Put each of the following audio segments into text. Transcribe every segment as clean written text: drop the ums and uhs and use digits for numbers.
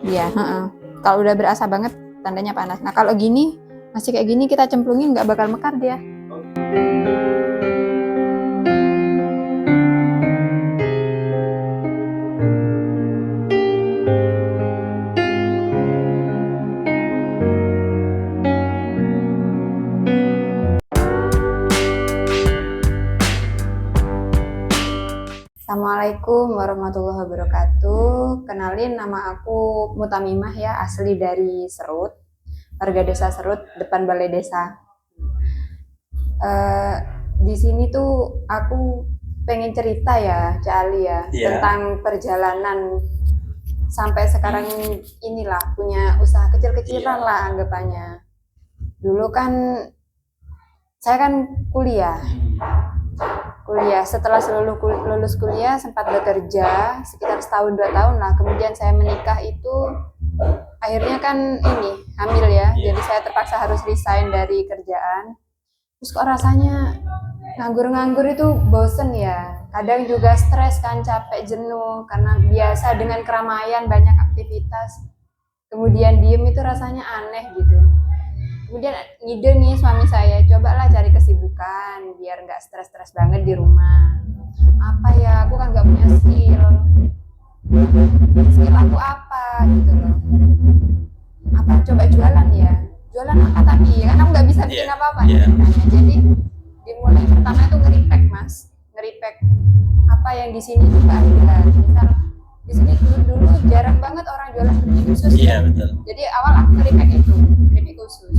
Iya, heeh. Kalau udah berasa banget tandanya panas. Nah kalau gini masih kayak gini kita cemplungin nggak bakal mekar dia. Assalamualaikum warahmatullahi wabarakatuh. Kenalin, nama aku Mutamimah ya, asli dari Serut, warga desa Serut, depan balai desa. Di sini tuh aku pengen cerita ya, Cak Ali ya, tentang perjalanan sampai sekarang inilah, punya usaha kecil-kecilan lah anggapannya. Dulu kan saya kan kuliah. Setelah lulus kuliah sempat bekerja sekitar setahun 2 tahun lah, kemudian saya menikah itu akhirnya kan ini hamil ya, jadi saya terpaksa harus resign dari kerjaan. Terus kok rasanya nganggur itu bosen ya, kadang juga stres kan, capek, jenuh karena biasa dengan keramaian, banyak aktivitas, kemudian diem itu rasanya aneh gitu. Kemudian ngide nih suami saya, cobalah cari kesibukan biar nggak stres-stres banget di rumah. Apa ya, aku kan nggak punya skill aku apa gitu loh. Apa coba jualan ya? Jualan apa tapi kan aku nggak bisa bikin apa-apa. Jadi dimulai pertama itu ngeripek mas, apa yang di sini juga ada. Misal di sini dulu jarang banget orang jualan keripik khusus. Iya betul. Jadi awal aku ngeripek itu keripik khusus.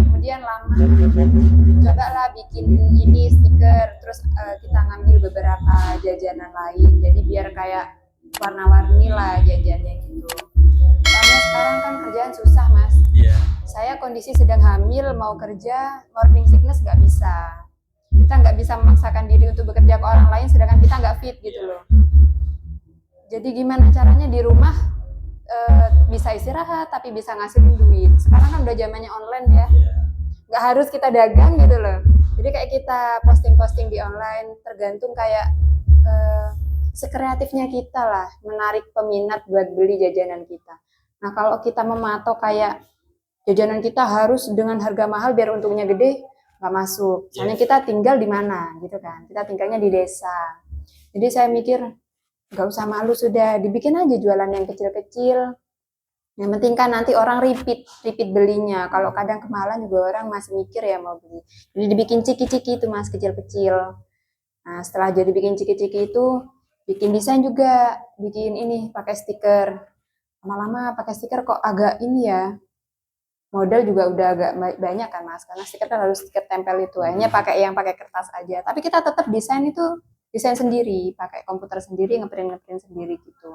Kemudian lama coba lah bikin ini stiker, terus kita ngambil beberapa jajanan lain. Jadi biar kayak warna-warni lah jajannya gitu. Soalnya sekarang kan kerjaan susah mas. Iya. Saya kondisi sedang hamil, mau kerja, morning sickness nggak bisa. Kita nggak bisa memaksakan diri untuk bekerja ke orang lain, sedangkan kita nggak fit gitu loh. Jadi gimana caranya di rumah bisa istirahat tapi bisa ngasilin duit. Sekarang kan udah zamannya online ya, nggak harus kita dagang gitu loh. Jadi kayak kita posting di online, tergantung kayak sekreatifnya kita lah, menarik peminat buat beli jajanan kita. Nah kalau kita mematok kayak jajanan kita harus dengan harga mahal biar untungnya gede, nggak masuk. Soalnya kita tinggal di mana gitu kan, kita tinggalnya di desa. Jadi saya mikir nggak usah malu, sudah dibikin aja jualan yang kecil-kecil. Yang penting kan nanti orang repeat belinya. Kalau kadang kemahalan juga orang masih mikir ya mau beli. Jadi dibikin ciki-ciki itu mas, kecil-kecil. Nah setelah jadi bikin ciki-ciki itu, bikin desain juga, bikin ini pakai stiker. Lama-lama pakai stiker kok agak ini ya, modal juga udah agak banyak kan mas, karena stiker kan harus stiker tempel itu. Akhirnya pakai kertas aja. Tapi kita tetap desain sendiri, pakai komputer sendiri, ngeprint sendiri gitu.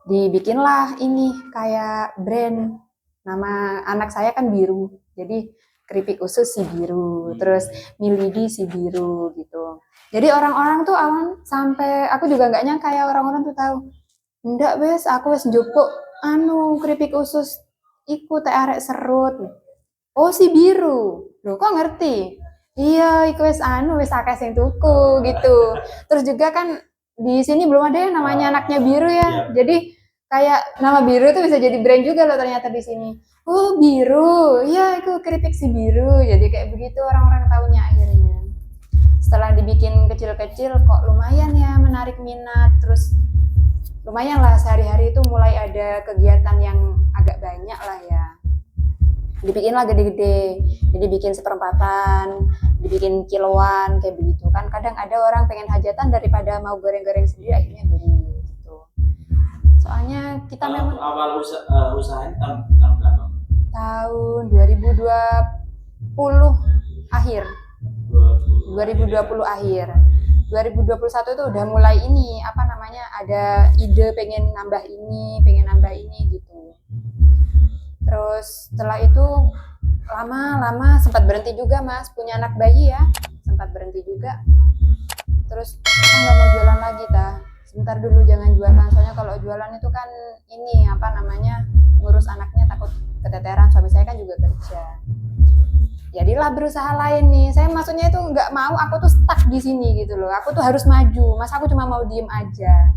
Dibikinlah ini kayak brand, nama anak saya kan Biru, jadi keripik usus si Biru, terus Milidi si Biru gitu. Jadi orang-orang tuh awal sampai aku juga nggak nyangka ya orang-orang tuh tahu. Ndak wes, aku wes njupuk keripik usus iku teh arek Serut. Oh si Biru, loh kok ngerti? Iya, iku wes akeh sing tuku gitu. Terus juga kan di sini belum ada yang namanya anaknya Biru ya. Jadi kayak nama Biru itu bisa jadi brand juga loh ternyata di sini. Oh Biru, iya itu keripik si Biru. Jadi kayak begitu orang-orang tahunya akhirnya. Setelah dibikin kecil-kecil kok lumayan ya menarik minat. Terus lumayan lah sehari-hari itu mulai ada kegiatan yang agak banyak lah ya. Dibikinlah gede-gede, jadi bikin seperempatan, dibikin kiloan kayak begitu kan. Kadang ada orang pengen hajatan daripada mau goreng-goreng sendiri, akhirnya beli gitu. Soalnya kita memang awal usahanya tahun berapa? Tahun 2020 akhir. 2020 akhir. 2021 itu udah mulai ini ada ide pengen nambah ini gitu. Terus setelah itu lama-lama sempat berhenti juga mas, punya anak bayi ya, sempat berhenti juga. Terus aku nggak mau jualan lagi sebentar dulu jangan jualan, soalnya kalau jualan itu kan ini ngurus anaknya takut keteteran, suami saya kan juga kerja. Jadilah berusaha lain nih, saya maksudnya itu nggak mau aku tuh stuck di sini gitu loh, aku tuh harus maju, mas aku cuma mau diem aja.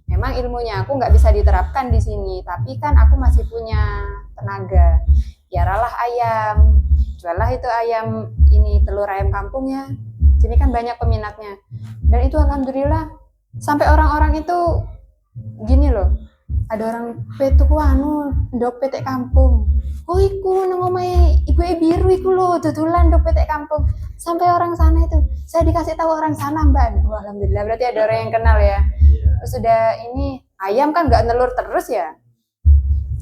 memang ilmunya aku nggak bisa diterapkan di sini, tapi kan aku masih punya tenaga. Piaralah ayam, jualah itu ayam ini telur ayam kampung ya. Sini kan banyak peminatnya. Dan itu alhamdulillah sampai orang-orang itu gini loh. Ada orang petuku anu ndok petek kampung. Oh iku nang omahe ibu biru iku lho dodolan ndok petek kampung. Sampai orang sana itu saya dikasih tahu orang sana Mbak. Wah, alhamdulillah berarti ada orang yang kenal ya. Terus sudah ini ayam kan nggak nelur terus ya.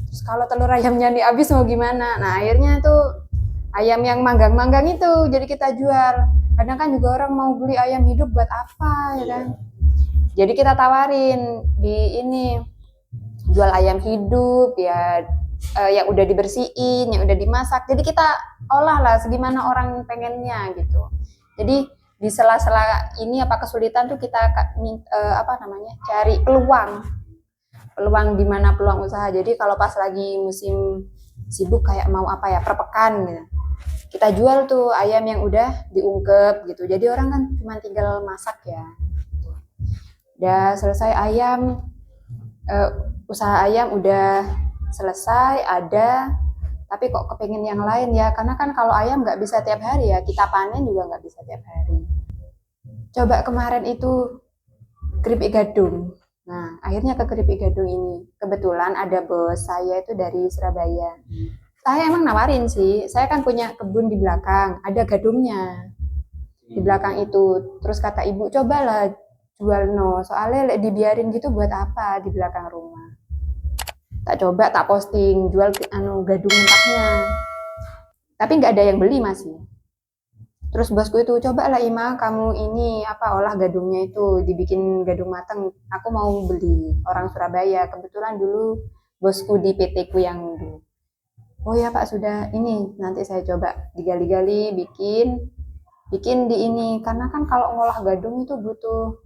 Terus kalau telur ayamnya nih habis mau gimana? Nah akhirnya tuh ayam yang manggang-manggang itu jadi kita jual. Kadang kan juga orang mau beli ayam hidup buat apa ya kan? Jadi kita tawarin di ini jual ayam hidup ya, yang udah dibersihin, yang udah dimasak. Jadi kita olah lah segimana orang pengennya gitu. Jadi di sela-sela ini apa kesulitan tuh kita cari peluang di mana peluang usaha. Jadi kalau pas lagi musim sibuk kayak mau apa ya per pekan gitu, kita jual tuh ayam yang udah diungkep gitu. Jadi orang kan cuma tinggal masak ya. Udah selesai ayam, usaha ayam udah selesai ada, tapi kok kepengen yang lain ya, karena kan kalau ayam nggak bisa tiap hari ya, kita panen juga nggak bisa tiap hari. Coba kemarin itu keripik gadung. Nah akhirnya ke keripik gadung ini kebetulan ada bos saya itu dari Surabaya. Saya emang nawarin sih, saya kan punya kebun di belakang, ada gadungnya di belakang itu. Terus kata ibu cobalah jual no, soalnya dibiarin gitu buat apa di belakang rumah. Tak coba, tak posting, jual gadung mentahnya. Tapi nggak ada yang beli masih. Terus bosku itu, coba lah Ima, kamu ini olah gadungnya itu, dibikin gadung mateng. Aku mau beli, orang Surabaya. Kebetulan dulu bosku di PT ku yang dulu. Oh ya Pak, sudah ini, nanti saya coba digali-gali, bikin di ini. Karena kan kalau ngolah gadung itu butuh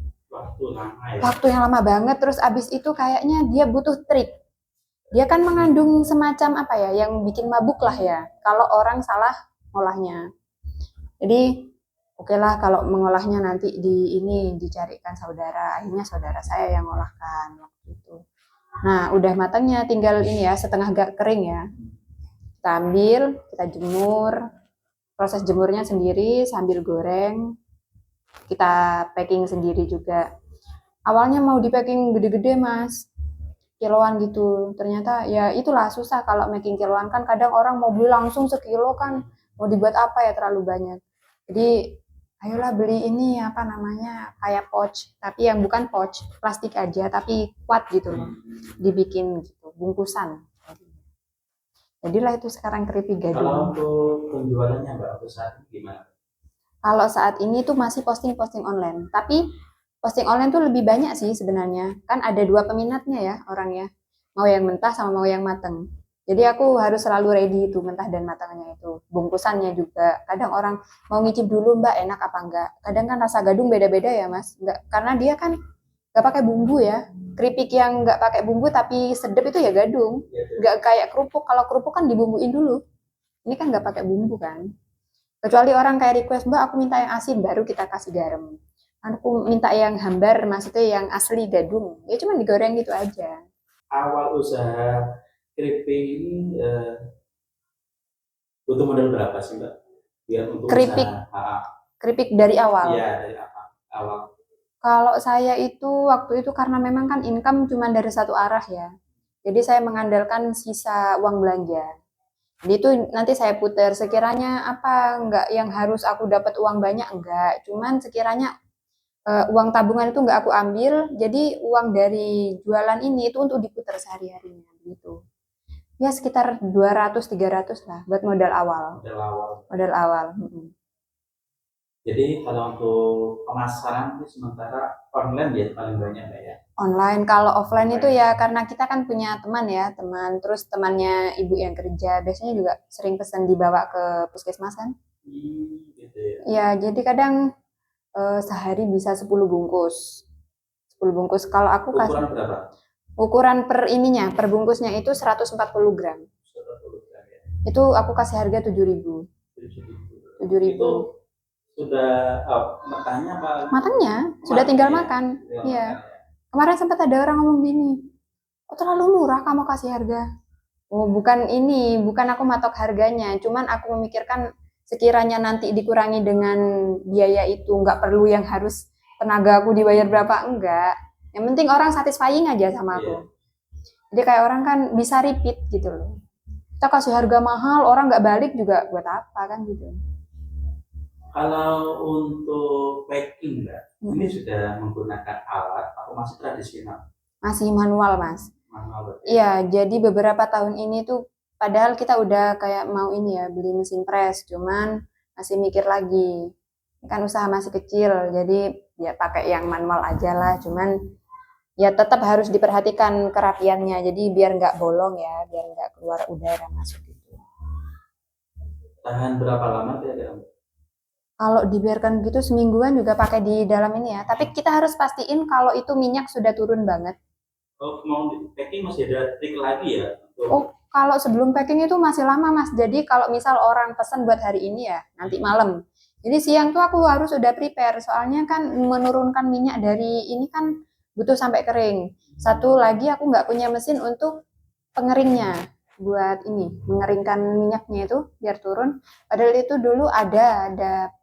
waktu yang lama banget. Terus abis itu kayaknya dia butuh trik. Dia kan mengandung semacam yang bikin mabuk lah ya, kalau orang salah ngolahnya. Jadi oke lah kalau mengolahnya nanti dicarikan saudara. Akhirnya saudara saya yang ngolahkan waktu itu. Nah udah matangnya tinggal ini ya, setengah gak kering ya. Kita ambil, kita jemur. Proses jemurnya sendiri sambil goreng. Kita packing sendiri juga. Awalnya mau di packing gede-gede mas, kiloan gitu. Ternyata ya itulah susah kalau making kiloan kan, kadang orang mau beli langsung sekilo kan, mau dibuat apa ya terlalu banyak. Jadi ayolah beli ini kayak pouch, tapi yang bukan pouch plastik aja tapi kuat gitu loh, dibikin gitu bungkusan. Jadilah itu sekarang keripik gadung. Kalau untuk penjualannya Mbak, untuk saat ini gimana? Kalau saat ini tuh masih posting online, tapi posting online tuh lebih banyak sih sebenarnya. Kan ada dua peminatnya ya orangnya, mau yang mentah sama mau yang mateng. Jadi aku harus selalu ready itu mentah dan matangnya itu. Bungkusannya juga. Kadang orang mau ngicip dulu Mbak enak apa enggak. Kadang kan rasa gadung beda-beda ya Mas. Enggak, karena dia kan nggak pakai bumbu ya. Keripik yang nggak pakai bumbu tapi sedep itu ya gadung. Nggak kayak kerupuk. Kalau kerupuk kan dibumbuin dulu. Ini kan nggak pakai bumbu kan. Kecuali orang kayak request Mbak aku minta yang asin, baru kita kasih garam. Aku minta yang hambar, maksudnya yang asli gadung. Ya cuma digoreng gitu aja. Awal usaha keripik ini butuh modal berapa sih Mbak? Biar untuk Keripik, usaha keripik dari awal. Iya, dari awal. Kalau saya itu waktu itu karena memang kan income cuma dari satu arah ya. Jadi saya mengandalkan sisa uang belanja. Jadi itu nanti saya putar sekiranya enggak yang harus aku dapat uang banyak enggak. Cuman sekiranya uang tabungan itu enggak aku ambil. Jadi uang dari jualan ini itu untuk diputar sehari-harinya gitu. Ya sekitar 200-300 lah buat modal awal. Modal awal. Jadi kalau untuk pemasaran itu sementara online dia paling banyak ya. Online, kalau offline itu ya karena kita kan punya teman ya, terus temannya ibu yang kerja, biasanya juga sering pesan dibawa ke puskesmasan. Gitu ya. Ya, jadi kadang sehari bisa 10 bungkus. 10 bungkus. Kalau aku kasih Ukuran berapa? ukuran per bungkusnya itu 140 gram. 140 gram ya. Itu aku kasih harga 7.000. 7.000. Itu sudah matangnya apa? Matangnya sudah tinggal makan. Iya. Kemarin sempat ada orang ngomong gini, oh terlalu murah kamu kasih harga. Oh bukan ini, bukan aku matok harganya, cuman aku memikirkan sekiranya nanti dikurangi dengan biaya itu, nggak perlu yang harus tenaga aku dibayar berapa, enggak. Yang penting orang satisfying aja sama Iya. aku. Jadi kayak orang kan bisa repeat gitu loh. Kita kasih harga mahal, orang nggak balik juga buat apa kan gitu. Kalau untuk packing Mbak, ini Mm-mm. sudah menggunakan alat atau masih tradisional? Masih manual mas. Manual berarti. Iya, jadi beberapa tahun ini tuh padahal kita udah kayak mau ini ya beli mesin press, cuman masih mikir lagi. Ini kan usaha masih kecil, jadi ya pakai yang manual aja lah. Cuman ya tetap harus diperhatikan kerapiannya, jadi biar nggak bolong ya, biar nggak keluar udara masuk gitu. Tahan berapa lama kira-kira Mbak? Kalau dibiarkan gitu semingguan juga pakai di dalam ini ya. Tapi kita harus pastiin kalau itu minyak sudah turun banget. Oh, mau di packing masih ada trik lagi ya? Oh, kalau sebelum packing itu masih lama, Mas. Jadi kalau misal orang pesan buat hari ini ya, nanti malam. Jadi siang tuh aku harus udah prepare, soalnya kan menurunkan minyak dari ini kan butuh sampai kering. Satu lagi aku nggak punya mesin untuk pengeringnya buat ini mengeringkan minyaknya itu biar turun. Padahal itu dulu ada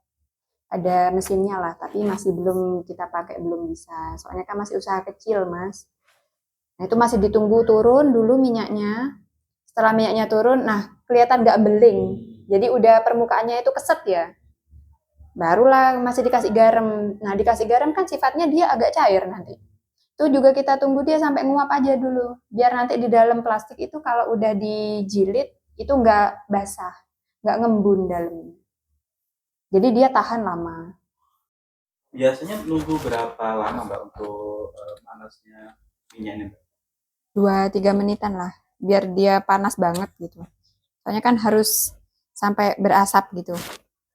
mesinnya lah, tapi masih belum kita pakai, belum bisa. Soalnya kan masih usaha kecil, Mas. Nah, itu masih ditunggu turun dulu minyaknya. Setelah minyaknya turun, nah kelihatan nggak beling. Jadi udah permukaannya itu keset ya. Barulah masih dikasih garam. Nah, dikasih garam kan sifatnya dia agak cair nanti. Itu juga kita tunggu dia sampai nguap aja dulu. Biar nanti di dalam plastik itu kalau udah dijilid, itu nggak basah. Nggak ngembun dalamnya. Jadi dia tahan lama. Biasanya nunggu berapa lama Mbak untuk panasnya minyaknya Mbak? 2-3 menitan lah. Biar dia panas banget gitu. Soalnya kan harus sampai berasap gitu.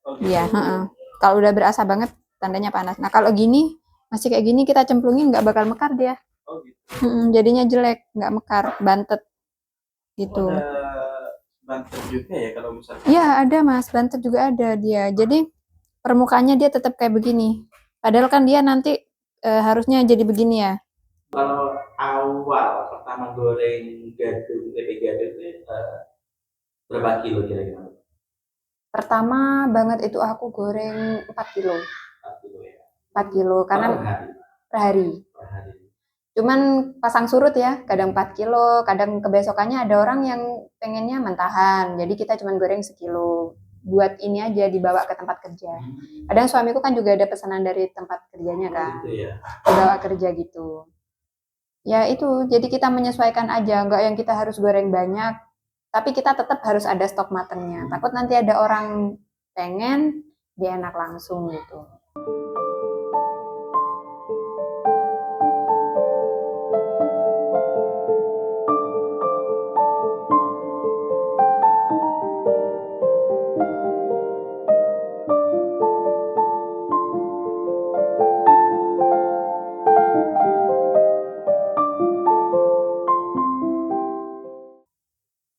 Oh gitu. Iya, heeh. Kalau udah berasap banget, tandanya panas. Nah, kalau gini, masih kayak gini kita cemplungin nggak bakal mekar dia. Oh gitu. Jadinya jelek, nggak mekar, bantet Oh, gitu. ada banter juga ya kalau misalnya. Iya, ada Mas, bantet juga ada dia. Jadi permukaannya dia tetap kayak begini. Padahal kan dia nanti harusnya jadi begini ya. Kalau awal pertama goreng tempe gado itu berapa kilo kira-kira? Pertama banget itu aku goreng 4 kilo. 4 kilo ya. 4 kilo karena Per hari. per hari. Per hari. Cuman pasang surut ya, kadang 4 kilo, kadang kebesokannya ada orang yang pengennya mentahan. Jadi kita cuman goreng sekilo. Buat ini aja dibawa ke tempat kerja. Kadang suamiku kan juga ada pesanan dari tempat kerjanya kan. Gitu ya. Dibawa kerja gitu. Ya itu, jadi kita menyesuaikan aja, nggak yang kita harus goreng banyak, tapi kita tetap harus ada stok matangnya. Takut nanti ada orang pengen, dia enak langsung gitu.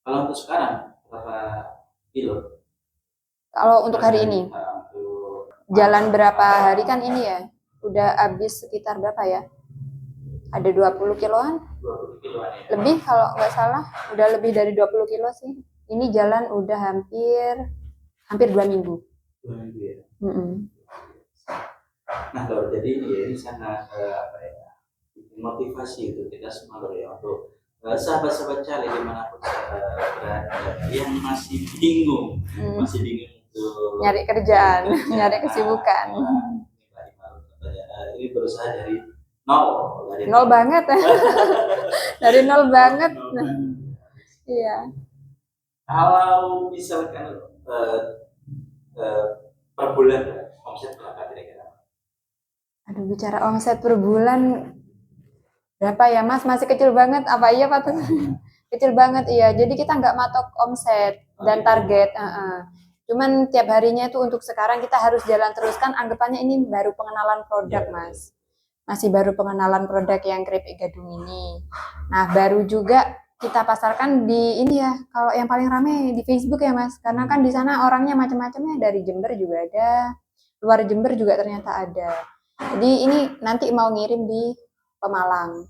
Kalau untuk sekarang berapa kilo? Kalau untuk hari ini, Untuk jalan berapa hari kan ini ya, udah habis sekitar berapa ya? Ada 20 kiloan, 20 kiloan ya. lebih kalau nggak salah, udah lebih dari 20 kilo sih. Ini jalan udah hampir 2 minggu. 2 minggu ya. Mm-mm. Nah, Lor, jadi ini sangat apa ya, motivasi untuk kita semua Lor ya, untuk sahabat-sahabat cari dimanapun berada yang masih bingung, masih bingung untuk Nyari kerjaan, nyari kesibukan. Ini berusaha dari nol, Nol banget. Dari nol banget. Iya. Kalau misalkan eh, per bulan omset berapa kira-kira? Aduh, bicara omset per bulan berapa ya Mas? Masih kecil banget. Apa iya Pak tuh? Kecil banget iya. Jadi kita nggak matok omset dan target. Cuman tiap harinya itu untuk sekarang kita harus jalan terus kan. Anggapannya ini baru pengenalan produk Mas. Masih baru pengenalan produk yang keripik gadung ini. Nah baru juga kita pasarkan di ini ya. Kalau yang paling rame di Facebook ya Mas. Karena kan di sana orangnya macam-macamnya, dari Jember juga ada, luar Jember juga ternyata ada. Jadi ini nanti mau ngirim di Pemalang,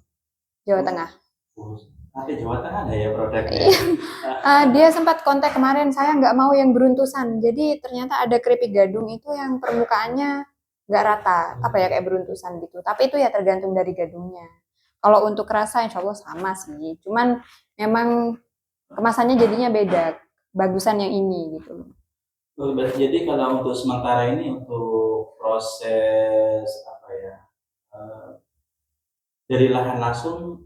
Jawa Tengah. Tapi Jawa Tengah ada ya produknya. Iya. Dia sempat kontak kemarin, saya nggak mau yang beruntusan. Jadi ternyata ada keripik gadung itu yang permukaannya nggak rata, apa ya kayak beruntusan gitu. Tapi itu ya tergantung dari gadungnya. Kalau untuk rasa insya Allah sama sih. Cuman memang kemasannya jadinya beda. Bagusan yang ini gitu. Jadi kalau untuk sementara ini untuk proses apa ya eh, dari lahan langsung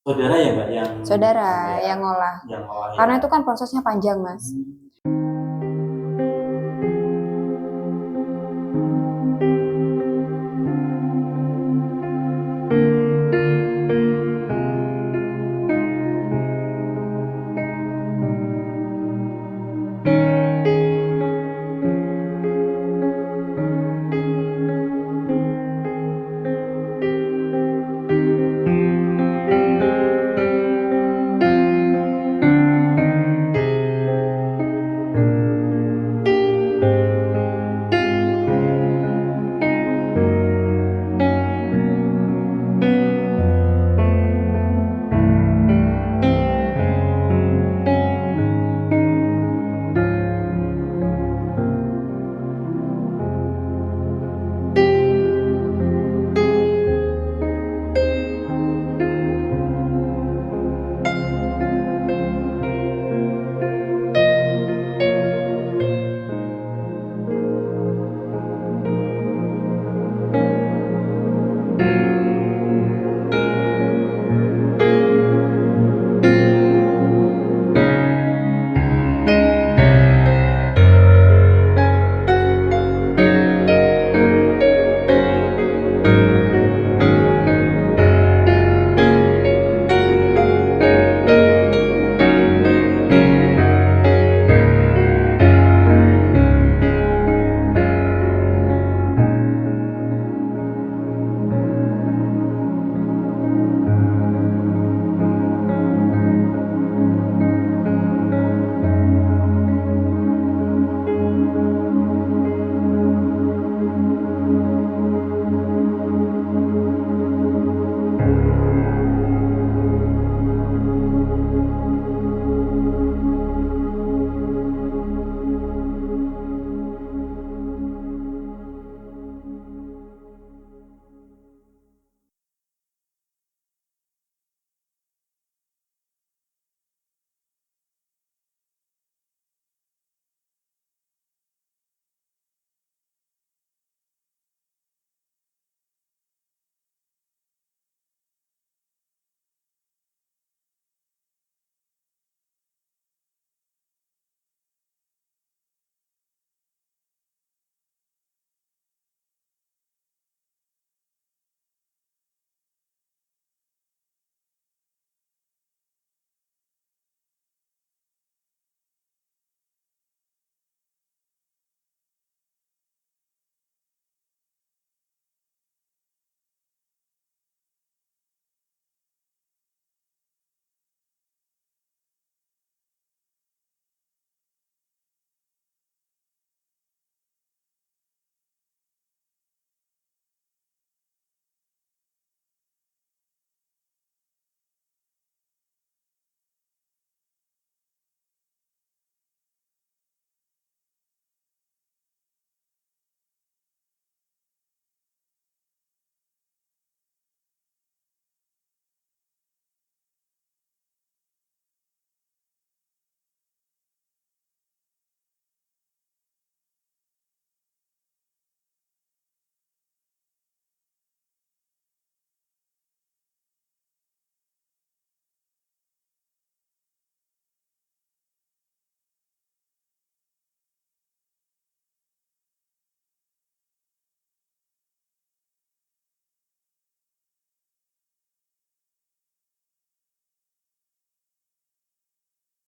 saudara ya Mbak yang Saudara apa ya, yang ngolah. yang ngolah ya. Karena itu kan prosesnya panjang, Mas.